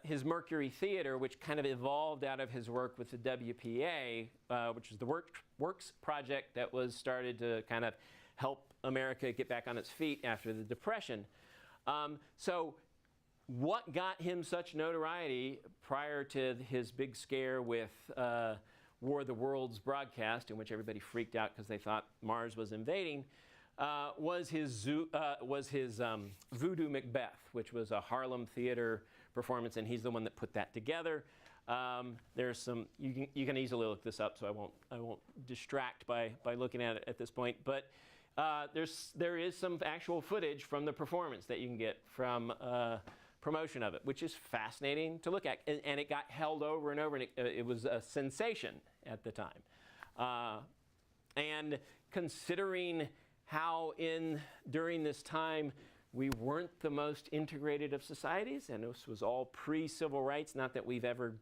his Mercury Theater, which kind of evolved out of his work with the WPA, which is the Works project that was started to kind of help America get back on its feet after the Depression. So what got him such notoriety prior to his big scare with War of the Worlds broadcast, in which everybody freaked out because they thought Mars was invading, was his Voodoo Macbeth, which was a Harlem theater performance, and he's the one that put that together. There's some, you can easily look this up, so I won't distract by looking at it at this point, but there is some actual footage from the performance that you can get from promotion of it, which is fascinating to look at, and it got held over and over, and it was a sensation at the time. And considering how during this time we weren't the most integrated of societies, and this was all pre-civil rights, not that we've ever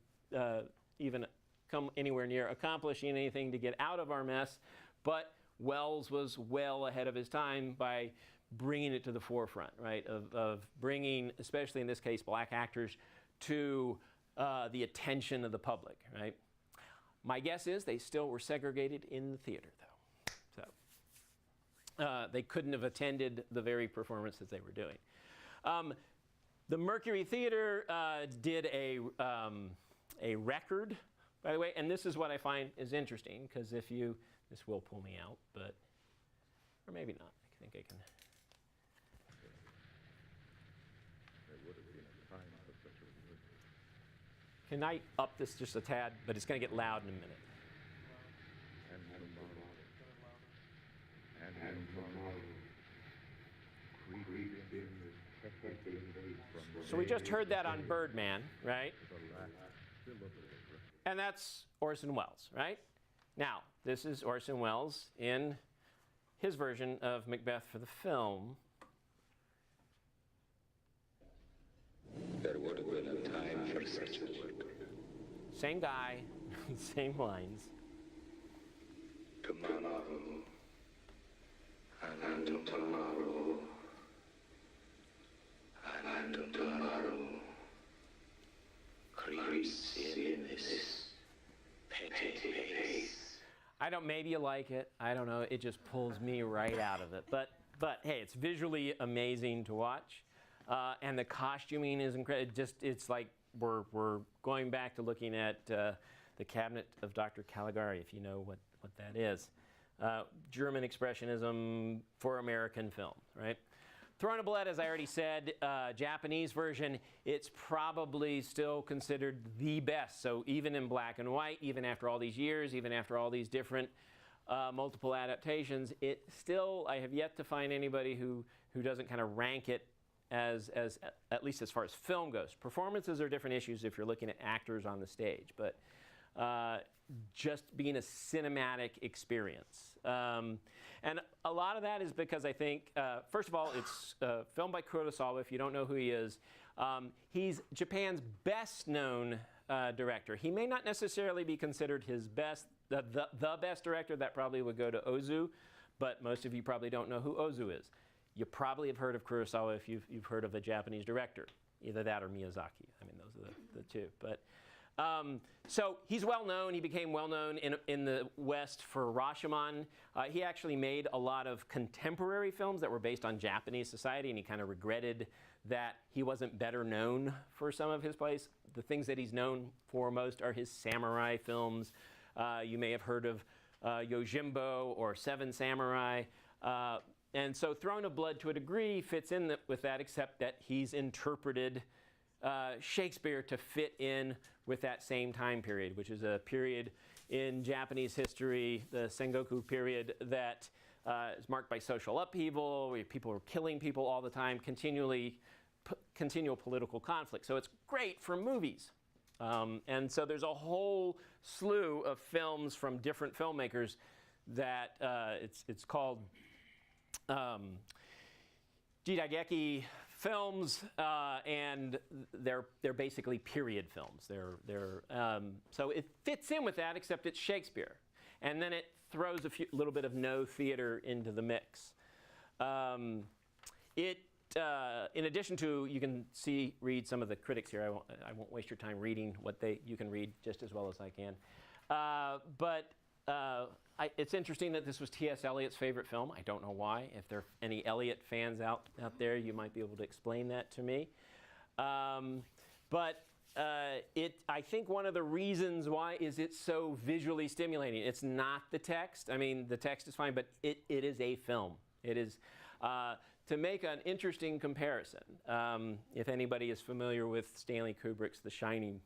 even come anywhere near accomplishing anything to get out of our mess, but Wells was well ahead of his time by bringing it to the forefront, right, of bringing, especially in this case, black actors to the attention of the public, right? My guess is they still were segregated in the theater, though. So they couldn't have attended the very performance that they were doing. The Mercury Theater did a record, by the way, and this is what I find is interesting, because this will pull me out, but, or maybe not. I think I can. Can I up this just a tad? But it's going to get loud in a minute. So we just heard that on Birdman, right? And that's Orson Welles, right? Now, this is Orson Welles in his version of Macbeth for the film. There would have been a time for such a work. Same guy, same lines. Tomorrow, and tomorrow, and tomorrow, creeps in this petty pace. I don't, maybe you like it. I don't know. It just pulls me right out of it. But hey, it's visually amazing to watch. And the costuming is incredible. It's like we're going back to looking at the Cabinet of Dr. Caligari, if you know what that is. German Expressionism for American film, right? Throne of Blood, as I already said, Japanese version, it's probably still considered the best. So even in black and white, even after all these years, even after all these different multiple adaptations, it still, I have yet to find anybody who doesn't kind of rank it as at least as far as film goes. Performances are different issues if you're looking at actors on the stage, but just being a cinematic experience. And a lot of that is because I think, first of all, it's filmed by Kurosawa. If you don't know who he is, he's Japan's best known director. He may not necessarily be considered his best, the best director. That probably would go to Ozu, but most of you probably don't know who Ozu is. You probably have heard of Kurosawa if you've heard of a Japanese director, either that or Miyazaki. I mean, those are the two. But so he's well known. He became well known in the West for Rashomon. He actually made a lot of contemporary films that were based on Japanese society, and he kind of regretted that he wasn't better known for some of his plays. The things that he's known for most are his samurai films, You may have heard of Yojimbo or Seven Samurai. And so Throne of Blood, to a degree, fits in with that, except that he's interpreted Shakespeare to fit in with that same time period, which is a period in Japanese history, the Sengoku period, that is marked by social upheaval, where people are killing people all the time, continual political conflict. So it's great for movies. And so there's a whole slew of films from different filmmakers that it's called Jidaigeki films, and they're basically period films. So it fits in with that, except it's Shakespeare, and then it throws a little bit of no theater into the mix. In addition to, you can read some of the critics here. I won't waste your time reading what you can read just as well as I can. It's interesting that this was T.S. Eliot's favorite film. I don't know why. If there are any Eliot fans out there, you might be able to explain that to me. I think one of the reasons why is it's so visually stimulating. It's not the text. I mean, the text is fine, but it is a film. It is, to make an interesting comparison, if anybody is familiar with Stanley Kubrick's The Shining,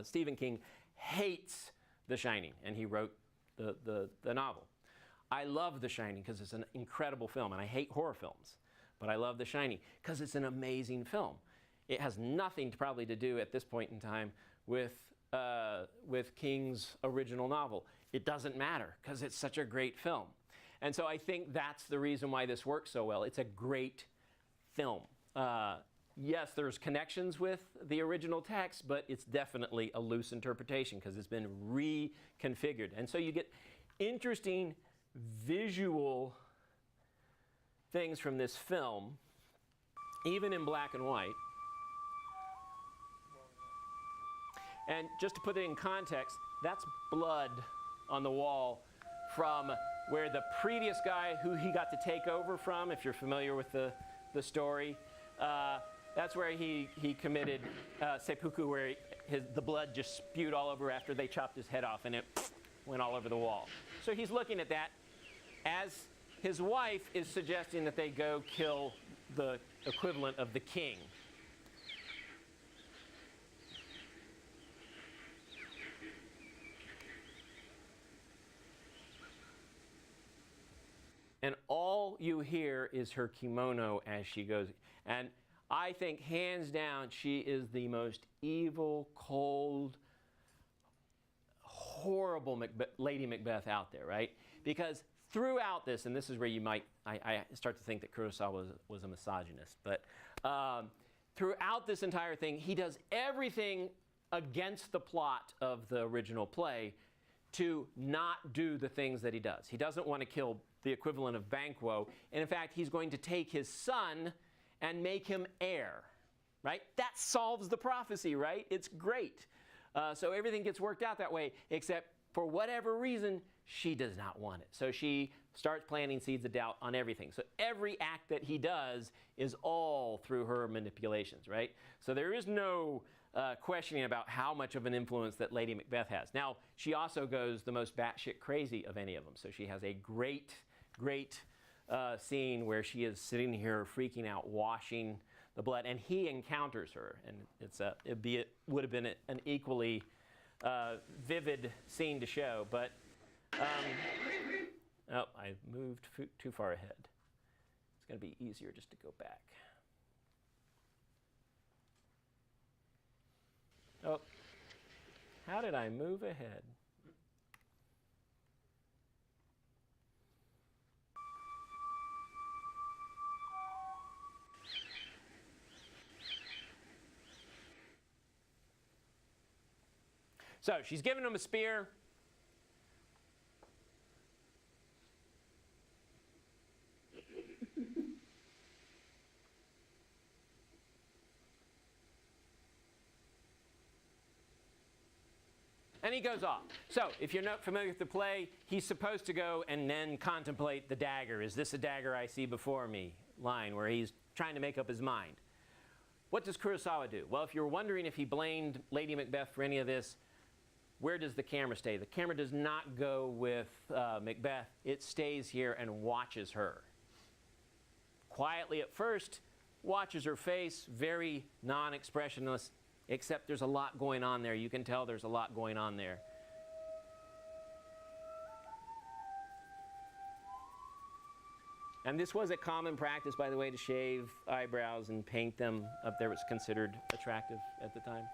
Stephen King hates The Shining, and he wrote the novel. I love The Shining because it's an incredible film, and I hate horror films, but I love The Shining because it's an amazing film. It has nothing probably to do at this point in time with King's original novel. It doesn't matter because it's such a great film. And so I think that's the reason why this works so well. It's a great film. Yes, there's connections with the original text, but it's definitely a loose interpretation because it's been reconfigured. And so you get interesting visual things from this film, even in black and white. And just to put it in context, that's blood on the wall from where the previous guy who he got to take over from, if you're familiar with the story, that's where he committed seppuku, where the blood just spewed all over after they chopped his head off, and it went all over the wall. So he's looking at that as his wife is suggesting that they go kill the equivalent of the king. And all you hear is her kimono as she goes. And I think, hands down, she is the most evil, cold, horrible Lady Macbeth out there, right? Because throughout this, and this is where I start to think that Kurosawa was a misogynist, but throughout this entire thing, he does everything against the plot of the original play to not do the things that he does. He doesn't want to kill the equivalent of Banquo, and in fact, he's going to take his son and make him heir, right? That solves the prophecy, right? It's great. So everything gets worked out that way, except for whatever reason, she does not want it. So she starts planting seeds of doubt on everything. So every act that he does is all through her manipulations, right? So there is no questioning about how much of an influence that Lady Macbeth has. Now, she also goes the most batshit crazy of any of them. So she has a great scene where she is sitting here freaking out, washing the blood, and he encounters her, and it would have been an equally vivid scene to show, but oh, I moved too far ahead. It's going to be easier just to go back. Oh, how did I move ahead? So she's giving him a spear. And he goes off. So if you're not familiar with the play, he's supposed to go and then contemplate the dagger. Is this a dagger I see before me? Line where he's trying to make up his mind. What does Kurosawa do? Well, if you're wondering if he blamed Lady Macbeth for any of this, where does the camera stay? The camera does not go with Macbeth. It stays here and watches her. Quietly at first, watches her face, very non-expressionless, except there's a lot going on there. You can tell there's a lot going on there. And this was a common practice, by the way, to shave eyebrows and paint them up there. It was considered attractive at the time.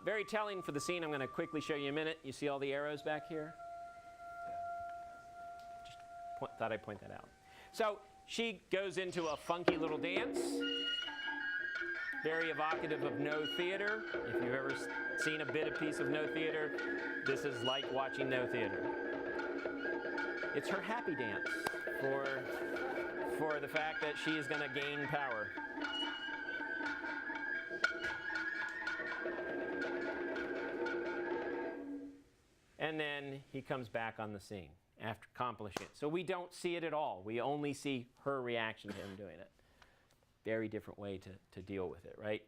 Very telling for the scene. I'm going to quickly show you a minute. You see all the arrows back here? Just thought I'd point that out. So she goes into a funky little dance. Very evocative of No Theater. If you've ever seen a piece of No Theater, this is like watching No Theater. It's her happy dance for the fact that she is going to gain power. And then he comes back on the scene after accomplishing it. So we don't see it at all. We only see her reaction to him doing it. Very different way to deal with it, right?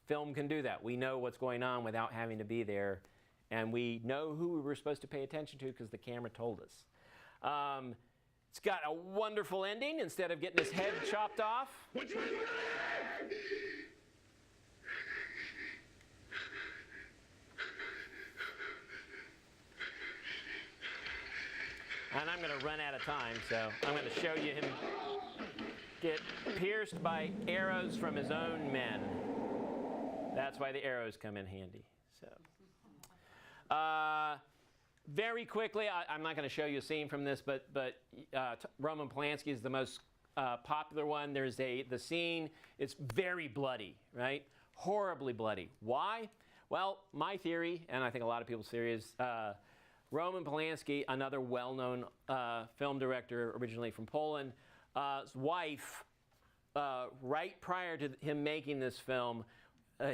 Film can do that. We know what's going on without having to be there. And we know who we were supposed to pay attention to because the camera told us. It's got a wonderful ending. Instead of getting his head chopped off, and I'm going to run out of time, so I'm going to show you him get pierced by arrows from his own men. That's why the arrows come in handy. So, very quickly, I'm not going to show you a scene from this, but Roman Polanski is the most popular one. There's the scene. It's very bloody, right? Horribly bloody. Why? Well, my theory, and I think a lot of people's theory is Roman Polanski, another well-known film director originally from Poland, his wife, right prior to him making this film,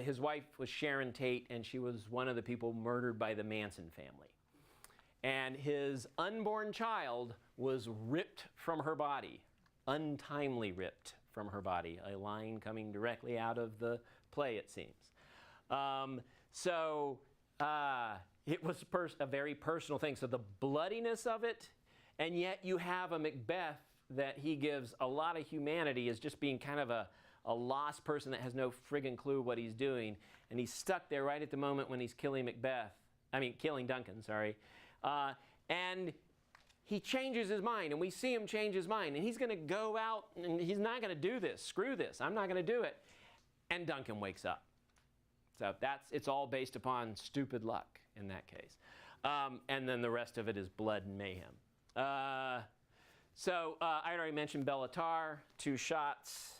his wife was Sharon Tate, and she was one of the people murdered by the Manson family. And his unborn child was ripped from her body, untimely ripped from her body, a line coming directly out of the play, it seems. It was a very personal thing. So the bloodiness of it, and yet you have a Macbeth that he gives a lot of humanity as just being kind of a lost person that has no friggin' clue what he's doing. And he's stuck there right at the moment when he's killing Duncan, sorry. And he changes his mind, and we see him change his mind. And he's going to go out, and he's not going to do this. Screw this. I'm not going to do it. And Duncan wakes up. So it's all based upon stupid luck in that case. And then the rest of it is blood and mayhem. I already mentioned Bella Tarr, 2 shots.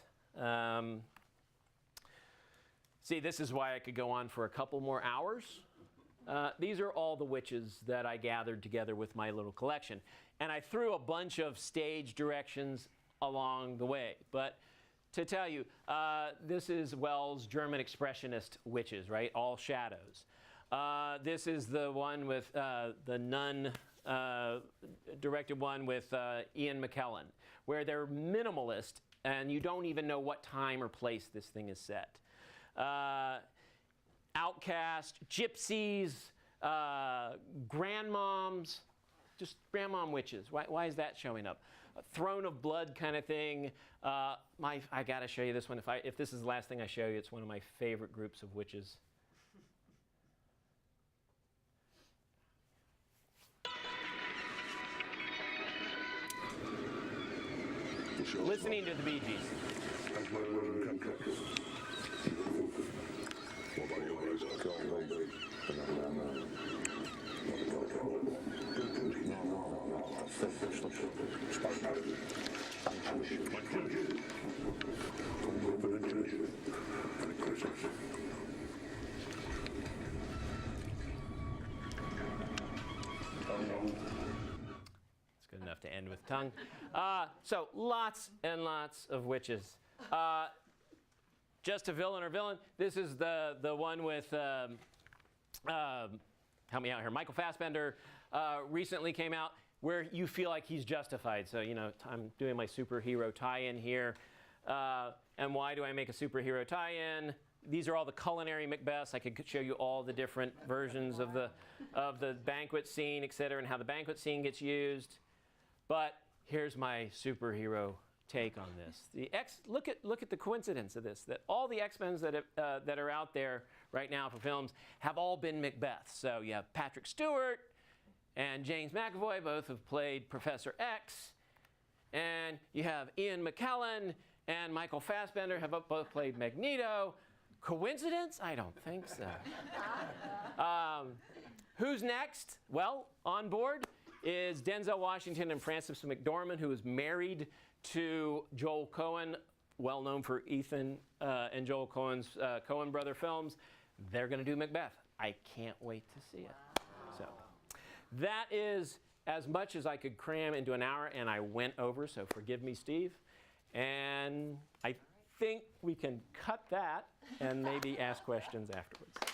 See, this is why I could go on for a couple more hours. These are all the witches that I gathered together with my little collection. And I threw a bunch of stage directions along the way. But to tell you, this is Wells' German Expressionist witches, right? All shadows. This is the one with the nun directed one with Ian McKellen, where they're minimalist and you don't even know what time or place this thing is set. Outcast, gypsies, grandmoms, just grandmom witches. Why is that showing up? A throne of blood kind of thing. I got to show you this one. If this is the last thing I show you, it's one of my favorite groups of witches. Listening to the Bee Gees. It's good enough to end with tongue. So lots and lots of witches. Just a villain or villain. This is the one with, help me out here, Michael Fassbender recently came out. where you feel like he's justified. So, you know, I'm doing my superhero tie-in here. And why do I make a superhero tie-in? These are all the culinary Macbeths. I could show you all the different versions of the banquet scene, et cetera, and how the banquet scene gets used. But here's my superhero take on this. Look at the coincidence of this, that all the X-Men that are out there right now for films have all been Macbeths. So you have Patrick Stewart and James McAvoy, both have played Professor X. And you have Ian McKellen and Michael Fassbender have both played Magneto. Coincidence? I don't think so. Who's next? Well, on board is Denzel Washington and Frances McDormand, who is married to Joel Coen, well known for Ethan and Joel Coen's Coen brother films. They're going to do Macbeth. I can't wait to see it. So that is as much as I could cram into an hour, and I went over, so forgive me, Steve. And I think we can cut that and maybe ask questions afterwards.